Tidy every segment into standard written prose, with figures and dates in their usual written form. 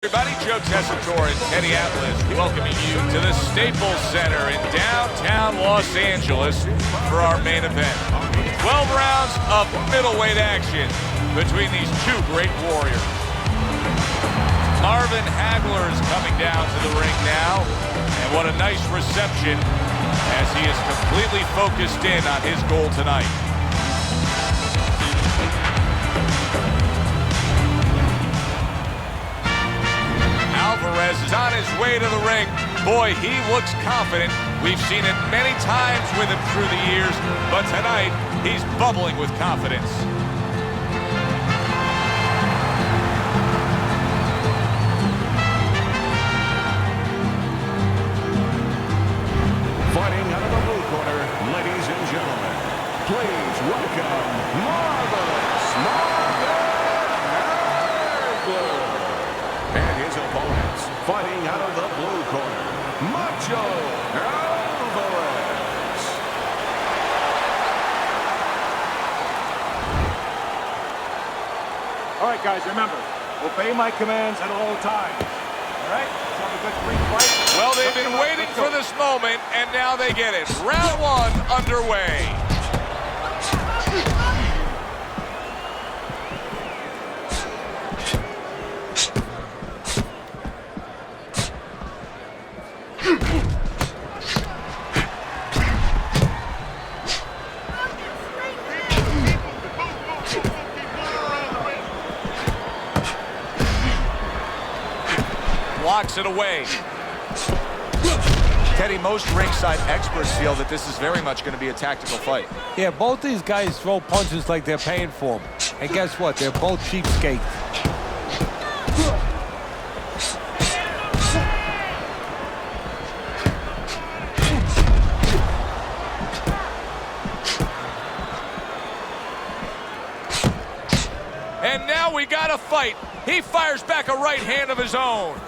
Everybody, Joe Tessitore and Teddy Atlas welcoming you to the Staples Center in downtown Los Angeles for our main event. 12 rounds of middleweight action between these two great warriors. Marvin Hagler is coming down to the ring now, and what a nice reception as he is completely focused in on his goal tonight. Alvarez is on his way to the ring. Boy, he looks confident. We've seen it many times with him through the years, but tonight he's bubbling with confidence. Fighting out of the blue corner, ladies and gentlemen, please welcome Marvelous Marvin Hagler. And his opponents, fighting out of the blue corner, Macho Alvarez. All right, guys, remember, obey my commands at all times. All right? Let's have a good free fight. Well, they've been waiting for this moment, and now they get it. Round one underway. Blocks it away. Teddy, most ringside experts feel that this is very much going to be a tactical fight. Yeah, both these guys throw punches like they're paying for them. And guess what? They're both cheapskates. And now we got a fight. He fires back a right hand of his own.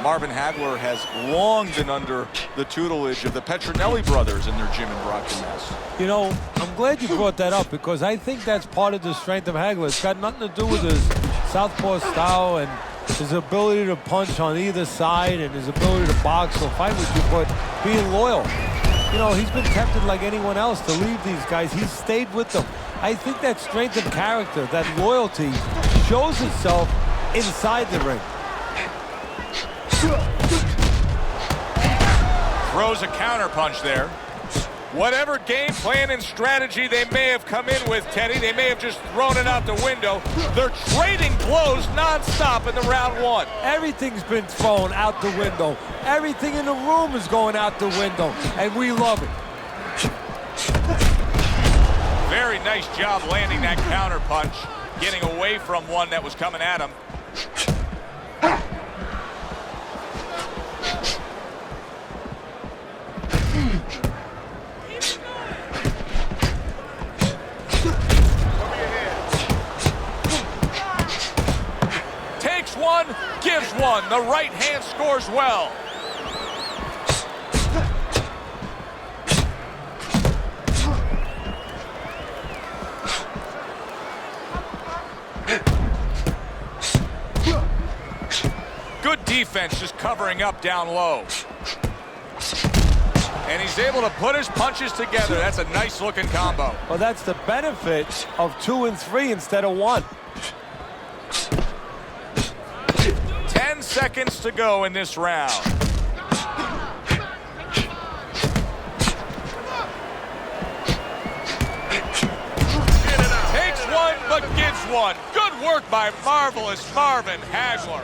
Marvin Hagler has long been under the tutelage of the Petronelli brothers in their gym in Brockton, Mass. You know, I'm glad you brought that up because I think that's part of the strength of Hagler. It's got nothing to do with his southpaw style and his ability to punch on either side and his ability to box or fight with you, but being loyal. You know, he's been tempted like anyone else to leave these guys. He's stayed with them. I think that strength of character, that loyalty, shows itself inside the ring. Throws a counter punch there. Whatever game plan and strategy they may have come in with, Teddy, they may have just thrown it out the window. They're trading blows nonstop in the round one. Everything's been thrown out the window. Everything in the room is going out the window, and we love it. Very nice job landing that counter punch, getting away from one that was coming at him. Takes one, gives one. The right hand scores well. Good defense, just covering up down low. And he's able to put his punches together. That's a nice looking combo. Well, that's the benefit of 2 and 3 instead of 1. 10 seconds to go in this round. Takes one, but gives one. Good work by marvelous Marvin Hagler.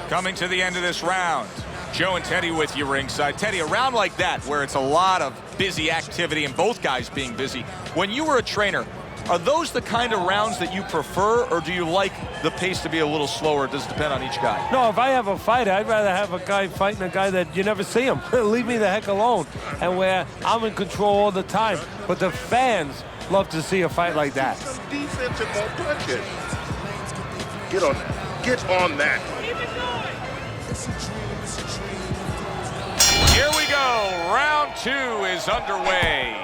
Coming to the end of this round. Joe and Teddy with you ringside. Teddy, a round like that where it's a lot of busy activity and both guys being busy. When you were a trainer, are those the kind of rounds that you prefer, or do you like the pace to be a little slower? Does it depend on each guy? No, if I have a fight, I'd rather have a guy fighting a guy that you never see him. Leave me the heck alone. And where I'm in control all the time. But the fans love to see a fight like that. Some defense and more punches. Get on that. Get on that. Here we go. go. Round 2 is underway.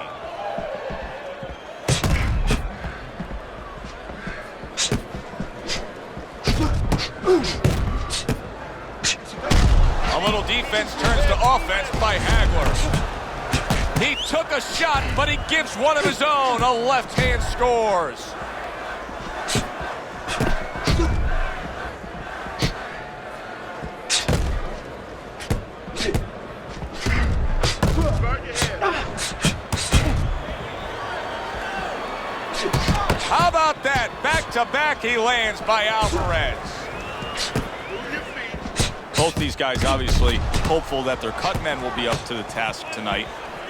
A little defense turns to offense by Hagler. He took a shot, but he gives one of his own. A left hand scores. How about that? Back-to-back he lands by Alvarez. Both these guys obviously hopeful that their cut men will be up to the task tonight.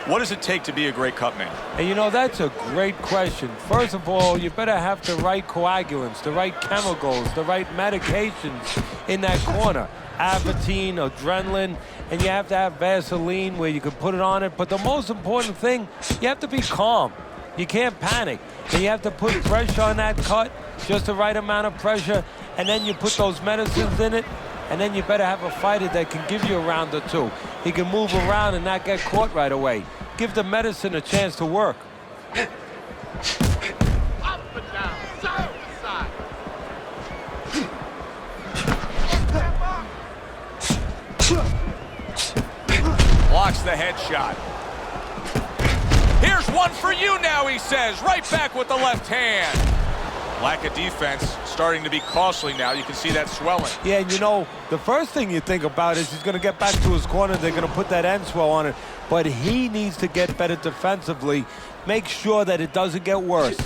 What does it take to be a great cut man? And you know, that's a great question. First of all, you better have the right coagulants, the right chemicals, the right medications in that corner. Avatine, adrenaline, and you have to have Vaseline where you can put it on it. But the most important thing, you have to be calm. You can't panic. And you have to put pressure on that cut, just the right amount of pressure, and then you put those medicines in it, and then you better have a fighter that can give you a round or two. He can move around and not get caught right away. Give the medicine a chance to work. Up and down, side to side. Blocks the headshot. Here's one for you now, he says. Right back with the left hand. Lack of defense starting to be costly now. You can see that swelling. Yeah, and you know, the first thing you think about is he's going to get back to his corner. They're going to put that end swell on it. But he needs to get better defensively. Make sure that it doesn't get worse.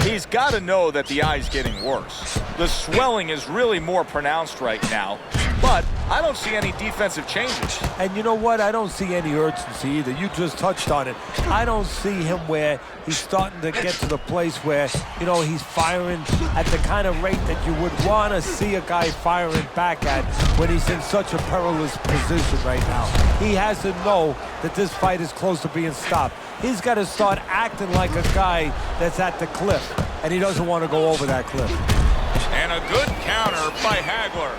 He's got to know that the eye's getting worse. The swelling is really more pronounced right now, but I don't see any defensive changes. And you know what? I don't see any urgency either. You just touched on it. I don't see him where he's starting to get to the place where, you know, he's firing at the kind of rate that you would want to see a guy firing back at when he's in such a perilous position right now. He has to know that this fight is close to being stopped. He's got to start acting like a guy that's at the cliff, and he doesn't want to go over that cliff. And a good counter by Hagler.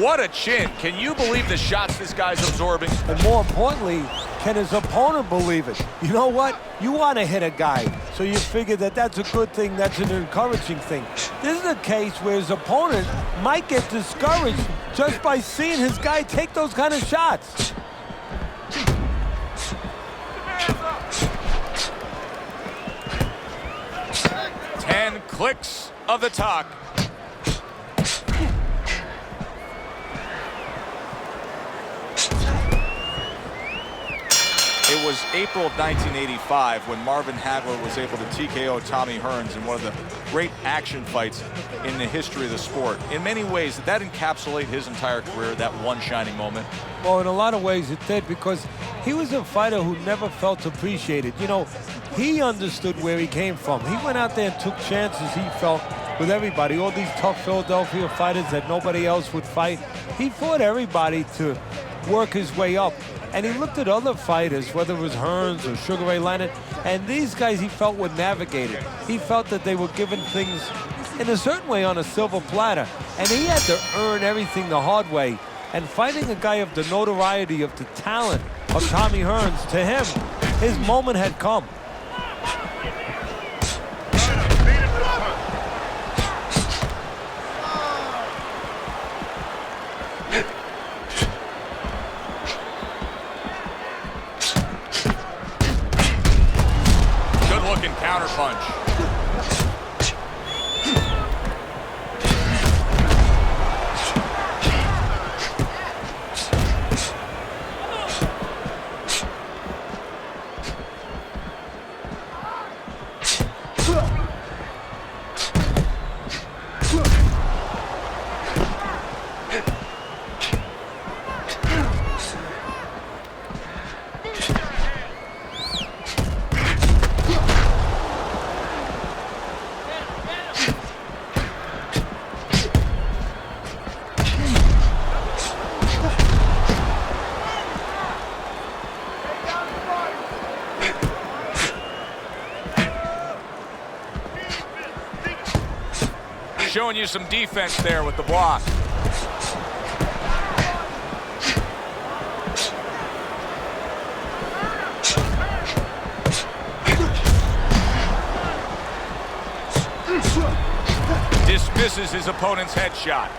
What a chin. Can you believe the shots this guy's absorbing? And more importantly, can his opponent believe it? You know what? You want to hit a guy, so you figure that that's a good thing, that's an encouraging thing. This is a case where his opponent might get discouraged just by seeing his guy take those kind of shots. Clicks of the talk. It was April of 1985 when Marvin Hagler was able to TKO Tommy Hearns in one of the great action fights in the history of the sport. In many ways, did that encapsulate his entire career, that one shining moment? Well, in a lot of ways it did, because he was a fighter who never felt appreciated. You know, he understood where he came from. He went out there and took chances, he felt, with everybody. All these tough Philadelphia fighters that nobody else would fight. He fought everybody to work his way up. And he looked at other fighters, whether it was Hearns or Sugar Ray Leonard, and these guys he felt were navigated. He felt that they were given things in a certain way on a silver platter, and he had to earn everything the hard way. And fighting a guy of the notoriety, of the talent of Tommy Hearns, to him, his moment had come. Counter punch. Showing you some defense there with the block. Misses his opponent's headshot.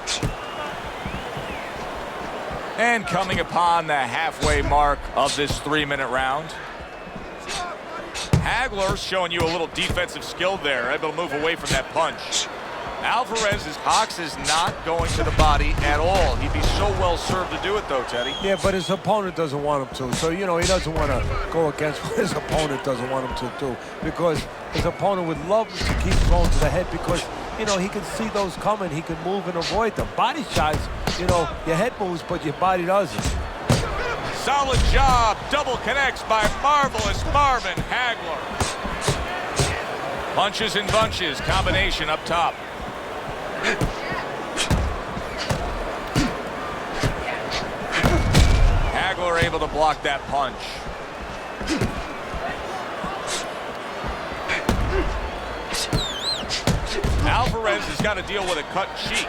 And coming upon the halfway mark of this 3-minute round. Hagler showing you a little defensive skill there, able to move away from that punch. Alvarez's Hawks is not going to the body at all. He'd be so well served to do it, though, Teddy. Yeah, but his opponent doesn't want him to. So, you know, he doesn't want to go against what his opponent doesn't want him to do, because his opponent would love to keep throwing to the head because, you know, he can see those coming. He can move and avoid them. Body shots, you know, your head moves, but your body doesn't. Solid job. Double connects by marvelous Marvin Hagler. Punches and bunches. Combination up top. Hagler able to block that punch. Alvarez has got to deal with a cut cheek.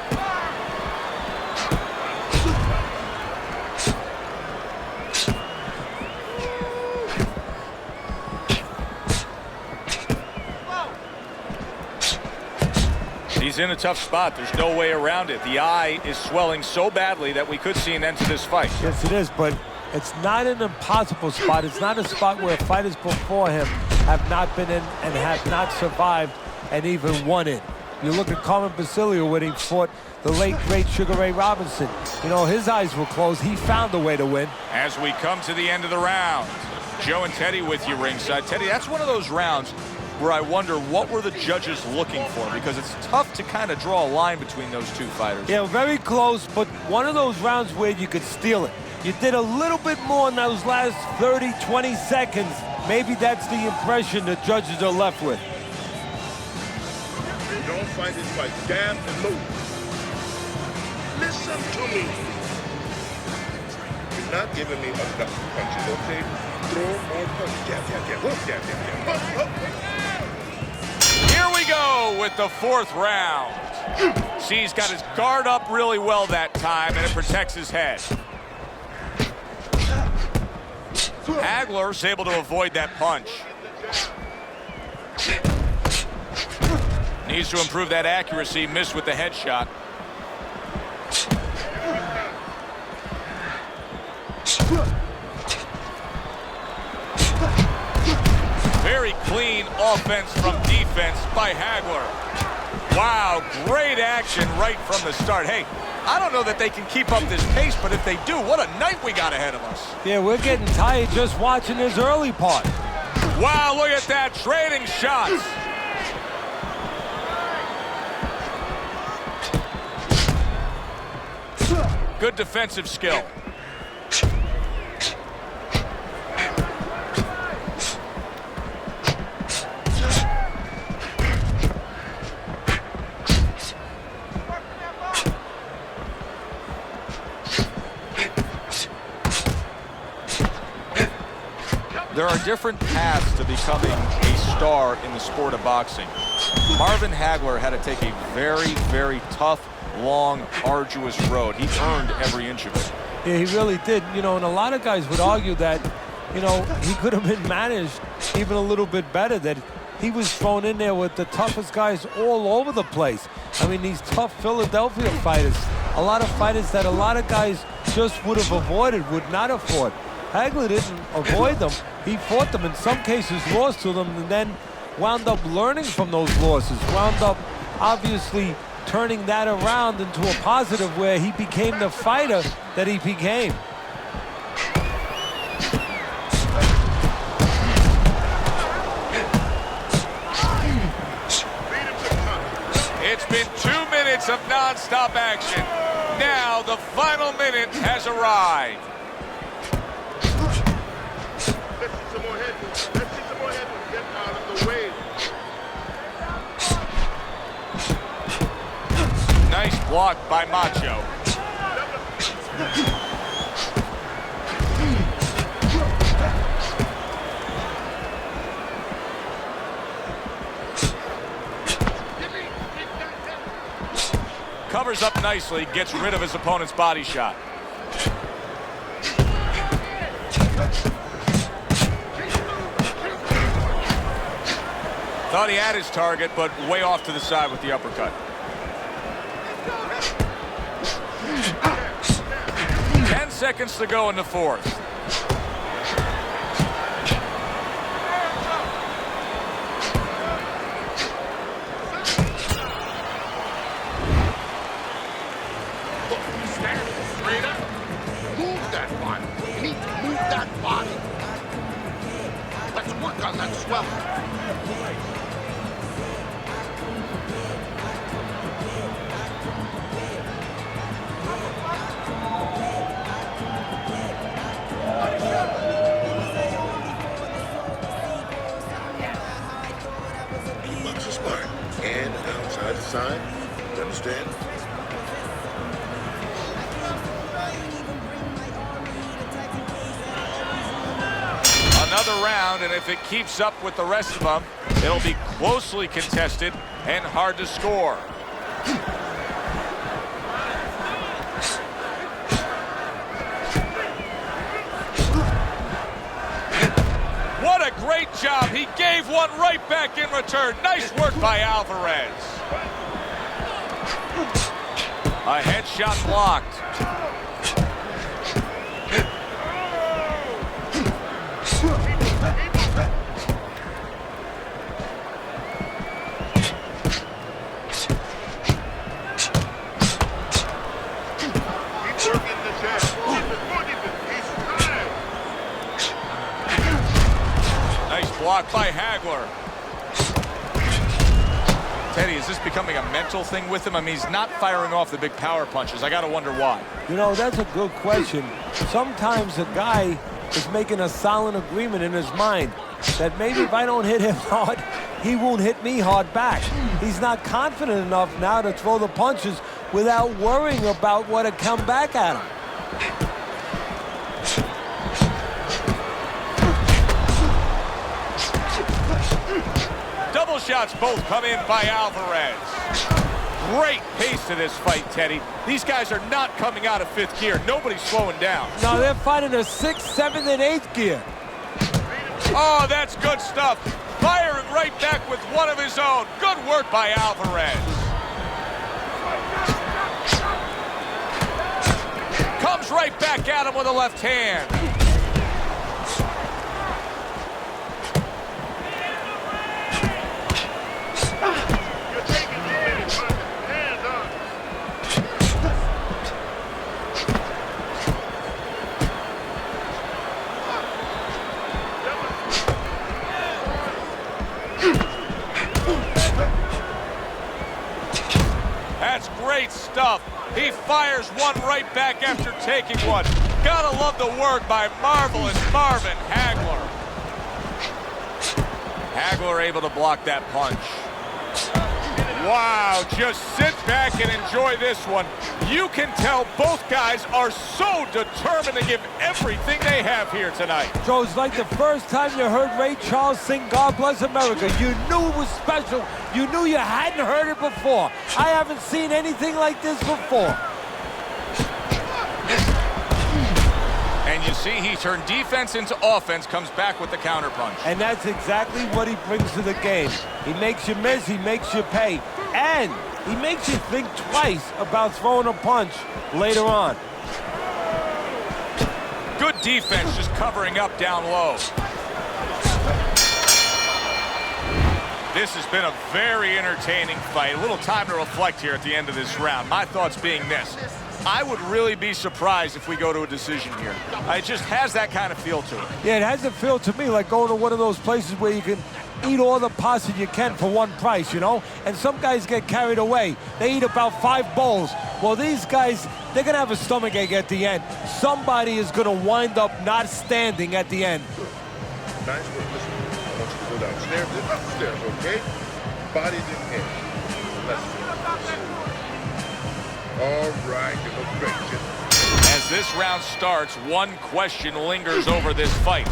He's in a tough spot. There's no way around it. The eye is swelling so badly that we could see an end to this fight. Yes, it is, but it's not an impossible spot. It's not a spot where fighters before him have not been in and have not survived and even won it. You look at Carmen Basilio when he fought the late, great Sugar Ray Robinson. You know, his eyes were closed. He found a way to win. As we come to the end of the round, Joe and Teddy with you ringside. Teddy, that's one of those rounds where I wonder what were the judges looking for, because it's tough to kind of draw a line between those two fighters. Yeah, very close, but one of those rounds where you could steal it. You did a little bit more in those last 30, 20 seconds. Maybe that's the impression the judges are left with. You don't fight this fight. Damn and move. Listen to me. You're not giving me enough punches, okay? Throw more punches. Yeah. Whoop, yeah. Whoop. Here we go with the 4th round. See, he's got his guard up really well that time, and it protects his head. Hagler's able to avoid that punch. Needs to improve that accuracy. Missed with the headshot. Very clean offense from defense by Hagler. Wow, great action right from the start. Hey, I don't know that they can keep up this pace, but if they do, what a night we got ahead of us. Yeah, we're getting tired just watching this early part. Wow, look at that, trading shots. Good defensive skill. There are different paths to becoming a star in the sport of boxing. Marvin Hagler had to take a very, very tough, long, arduous road. He earned every inch of it. Yeah, he really did. You know, and a lot of guys would argue that, you know, he could have been managed even a little bit better, that he was thrown in there with the toughest guys all over the place. I mean, these tough Philadelphia fighters, a lot of fighters that a lot of guys just would have avoided, would not have fought. Hagler didn't avoid them. He fought them, in some cases lost to them, and then wound up learning from those losses, wound up obviously turning that around into a positive where he became the fighter that he became. It's been 2 minutes of non-stop action. Now the final minute has arrived. Let's see some more head movement. Get out of the way. Nice block by Macho. Covers up nicely, gets rid of his opponent's body shot. Thought he had his target, but way off to the side with the uppercut. seconds to go in the fourth. Stand straight up. Move that body. You need to move that body. Let's work on that swelling. Box is smart. And outside the side. You understand? Another round, and if it keeps up with the rest of them, it'll be closely contested and hard to score. What a great job. He gave one right back in return. Nice work by Alvarez. A headshot blocked. Blocked by Hagler. Teddy, is this becoming a mental thing with him? I mean, he's not firing off the big power punches. I got to wonder why. You know, that's a good question. Sometimes a guy is making a silent agreement in his mind that maybe if I don't hit him hard, he won't hit me hard back. He's not confident enough now to throw the punches without worrying about what had come back at him. Double shots both come in by Alvarez. Great pace to this fight, Teddy. These guys are not coming out of fifth gear. Nobody's slowing down. No, they're fighting a 6th, 7th, and 8th gear. Oh, that's good stuff. Firing right back with one of his own. Good work by Alvarez. Comes right back at him with a left hand. That's great stuff. He fires one right back after taking one. Gotta love the work by marvelous Marvin Hagler. Hagler able to block that punch. Wow, just sit back and enjoy this one. You can tell both guys are so determined to give everything they have here tonight. So it's like the first time you heard Ray Charles sing God Bless America. You knew it was special. You knew you hadn't heard it before. I haven't seen anything like this before. And you see he turned defense into offense, comes back with the counterpunch. And that's exactly what he brings to the game. He makes you miss, he makes you pay, and he makes you think twice about throwing a punch later on. Good defense, just covering up down low. This has been a very entertaining fight. A little time to reflect here at the end of this round. My thoughts being this. I would really be surprised if we go to a decision here. It just has that kind of feel to it. Yeah, it has a feel to me like going to one of those places where you can eat all the pasta you can for one price, you know? And some guys get carried away. They eat about 5 bowls. Well, these guys, they're going to have a stomachache at the end. Somebody is going to wind up not standing at the end. Nice work. Listen, I want you to go downstairs and upstairs, okay? Body's in here. Let's see. All right, you look great, Jim. As this round starts, one question lingers over this fight.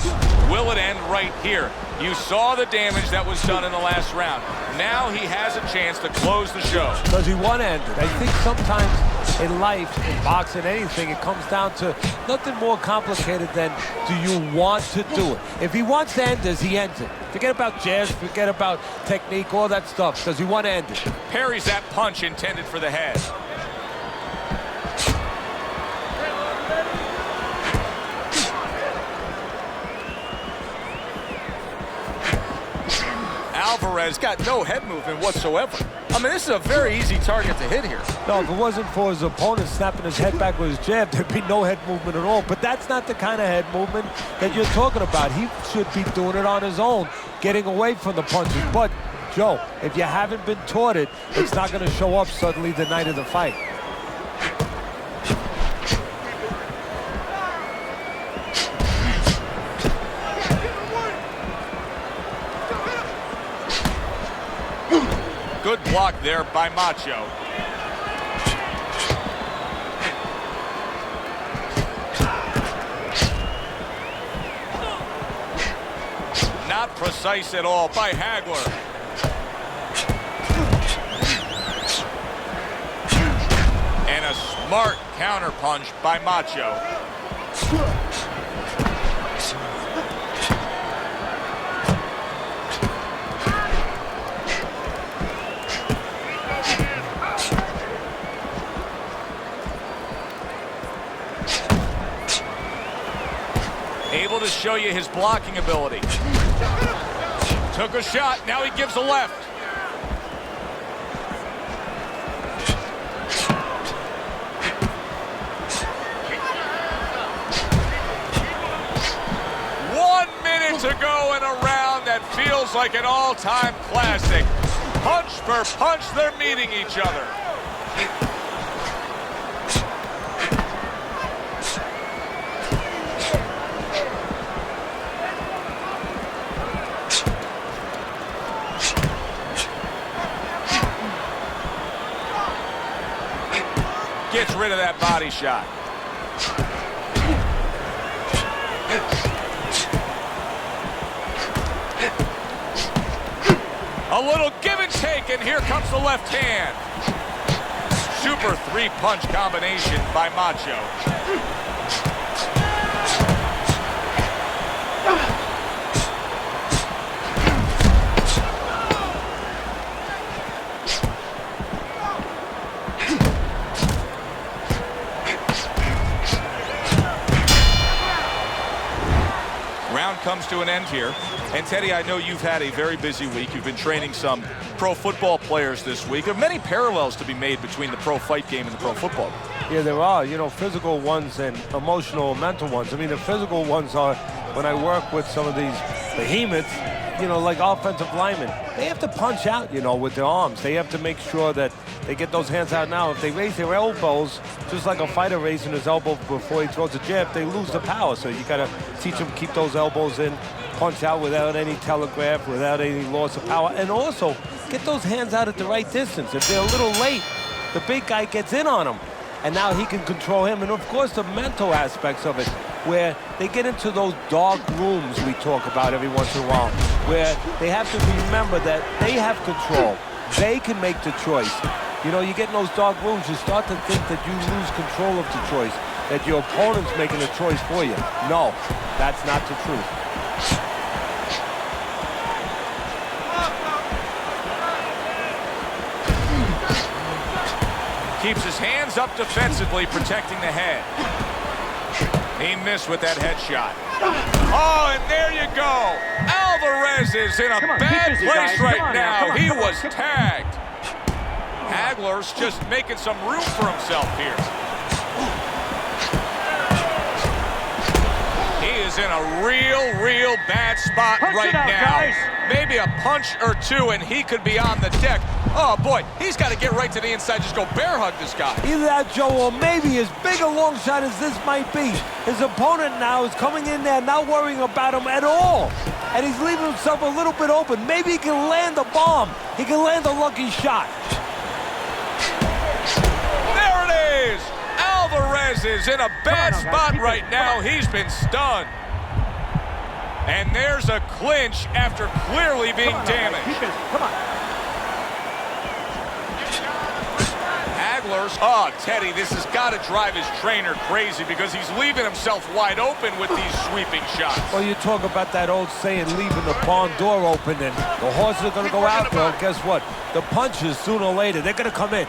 Will it end right here? You saw the damage that was done in the last round. Now he has a chance to close the show. Does he want to end it? I think sometimes in life, in boxing, anything, it comes down to nothing more complicated than do you want to do it? If he wants to end this, he ends it. Forget about jazz, forget about technique, all that stuff. Does he want to end it? Parries that punch intended for the head. Alvarez got no head movement whatsoever. I mean, this is a very easy target to hit here. No, if it wasn't for his opponent snapping his head back with his jab, there'd be no head movement at all. But that's not the kind of head movement that you're talking about. He should be doing it on his own, getting away from the punches. But, Joe, if you haven't been taught it, it's not going to show up suddenly the night of the fight. Good block there by Macho. Not precise at all by Hagler. And a smart counterpunch by Macho. Able to show you his blocking ability. Took a shot, now he gives a left. To go in a round that feels like an all-time classic. Punch for punch, they're meeting each other. Gets rid of that body shot. A little give and take, and here comes the left hand. Super three-punch combination by Macho. Round comes to an end here. And Teddy, I know you've had a very busy week. You've been training some pro football players this week. There are many parallels to be made between the pro fight game and the pro football. Yeah, there are, you know, physical ones and emotional and mental ones. I mean, the physical ones are when I work with some of these behemoths, you know, like offensive linemen. They have to punch out, you know, with their arms. They have to make sure that they get those hands out now. If they raise their elbows, just like a fighter raising his elbow before he throws a jab, they lose the power. So you got to teach them to keep those elbows in, punch out without any telegraph, without any loss of power, and also get those hands out at the right distance. If they're a little late, the big guy gets in on them, and now he can control him. And of course, the mental aspects of it, where they get into those dark rooms we talk about every once in a while, where they have to remember that they have control. They can make the choice. You know, you get in those dark rooms, you start to think that you lose control of the choice, that your opponent's making a choice for you. No, that's not the truth. Keeps his hands up defensively, protecting the head. He missed with that headshot. Oh, and there you go. Alvarez is in a bad place right now. He was tagged. Hagler's just making some room for himself here. He is in a real bad spot right now. Maybe a punch or two, and he could be on the deck. Oh, boy, he's got to get right to the inside. Just go bear hug this guy. Either that, Joe, or maybe as big a long shot as this might be, his opponent now is coming in there not worrying about him at all. And he's leaving himself a little bit open. Maybe he can land a bomb. He can land a lucky shot. There it is. Alvarez is in a bad spot right now. He's been stunned. And there's a clinch after clearly being damaged. Come on. Hagler's, oh, Teddy, this has got to drive his trainer crazy because he's leaving himself wide open with these sweeping shots. Well, you talk about that old saying, leaving the barn door open, and the horses are going to go out there. Guess what? The punches, sooner or later, they're going to come in.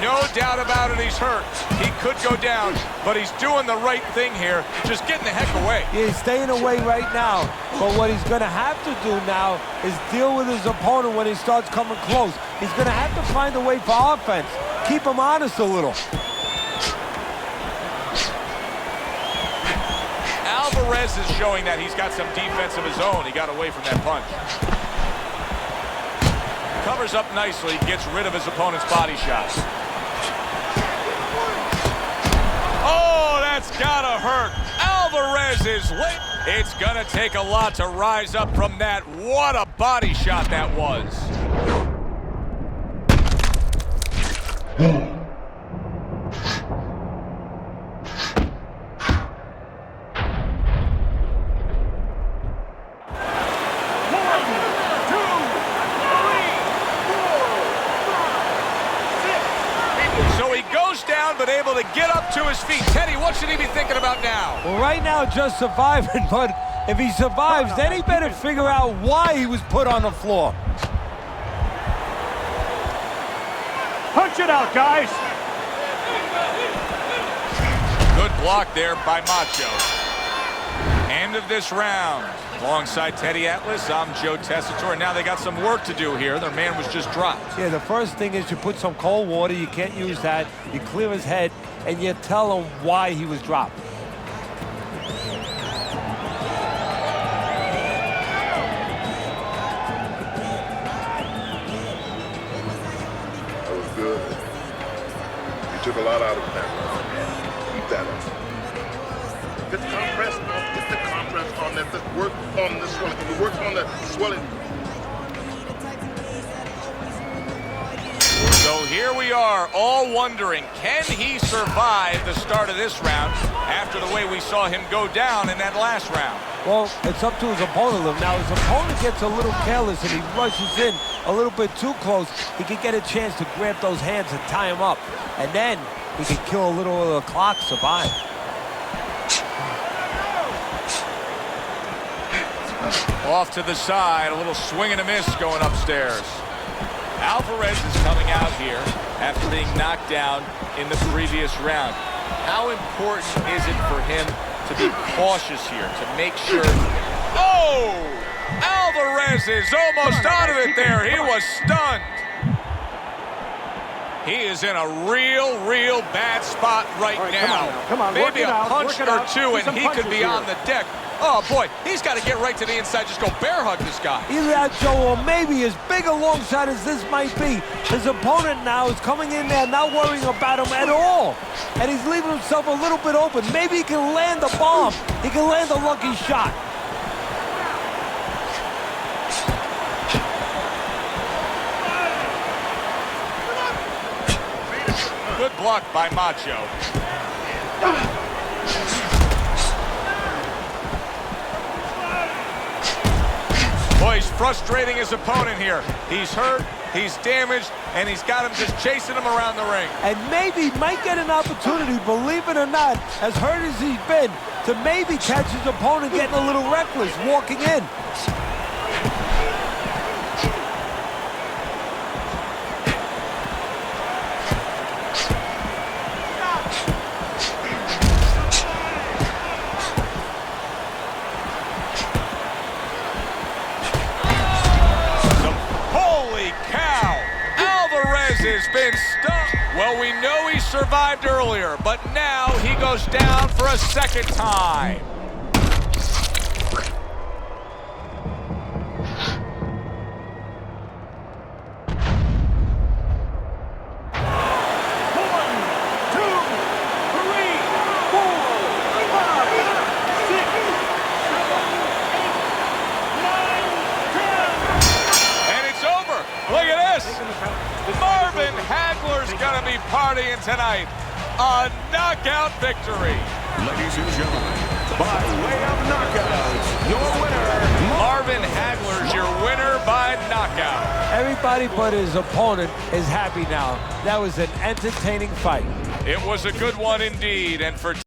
No doubt about it, he's hurt. He could go down, but he's doing the right thing here, just getting the heck away. Yeah, he's staying away right now, but what he's going to have to do now is deal with his opponent when he starts coming close. He's going to have to find a way for offense. Keep him honest a little. Alvarez is showing that he's got some defense of his own. He got away from that punch. Covers up nicely, gets rid of his opponent's body shots. Oh, that's gotta hurt. Alvarez is late. It's gonna take a lot to rise up from that. What a body shot that was. But able to get up to his feet. Teddy, what should he be thinking about now? Well, right now, just surviving, but if he survives, then he better figure out why he was put on the floor. Punch it out, guys. Good block there by Macho. End of this round. Alongside Teddy Atlas, I'm Joe Tessitore. Now they got some work to do here. Their man was just dropped. Yeah, the first thing is you put some cold water. You can't use that. You clear his head, and you tell him why he was dropped. That was good. You took a lot out of that round. Keep that up. Get the compress on. Get the compress on that. Let's work on the swelling. Can we work on the swelling? So here we are, all wondering, can he survive the start of this round after the way we saw him go down in that last round? Well, it's up to his opponent. Now, his opponent gets a little careless and he rushes in a little bit too close. He can get a chance to grab those hands and tie him up. And then he can kill a little of the clock, survive. Off to the side, a little swing and a miss going upstairs. Alvarez is coming out here after being knocked down in the previous round. How important is it for him to be cautious here, to make sure... Oh! Alvarez is almost out of it there. He was stunned. He is in a real bad spot right now. Come on, maybe a punch or two and he could be here. on the deck. Oh, boy, he's got to get right to the inside. Just go bear hug this guy. Either that, Joe, or maybe as big a long shot as this might be, his opponent now is coming in there not worrying about him at all. And he's leaving himself a little bit open. Maybe he can land a bomb. He can land a lucky shot. Good block by Macho. Boy, he's frustrating his opponent here. He's hurt, he's damaged, and he's got him just chasing him around the ring. And maybe might get an opportunity, believe it or not, as hurt as he's been, to maybe catch his opponent getting a little reckless, walking in. Has been stuck. Well, we know he survived earlier, but now he goes down for a second time. Marvin Hagler's gonna be partying tonight. A knockout victory. Ladies and gentlemen, by way of knockout, your winner, Marvin Hagler's your winner by knockout. Everybody but his opponent is happy now. That was an entertaining fight. It was a good one indeed, and for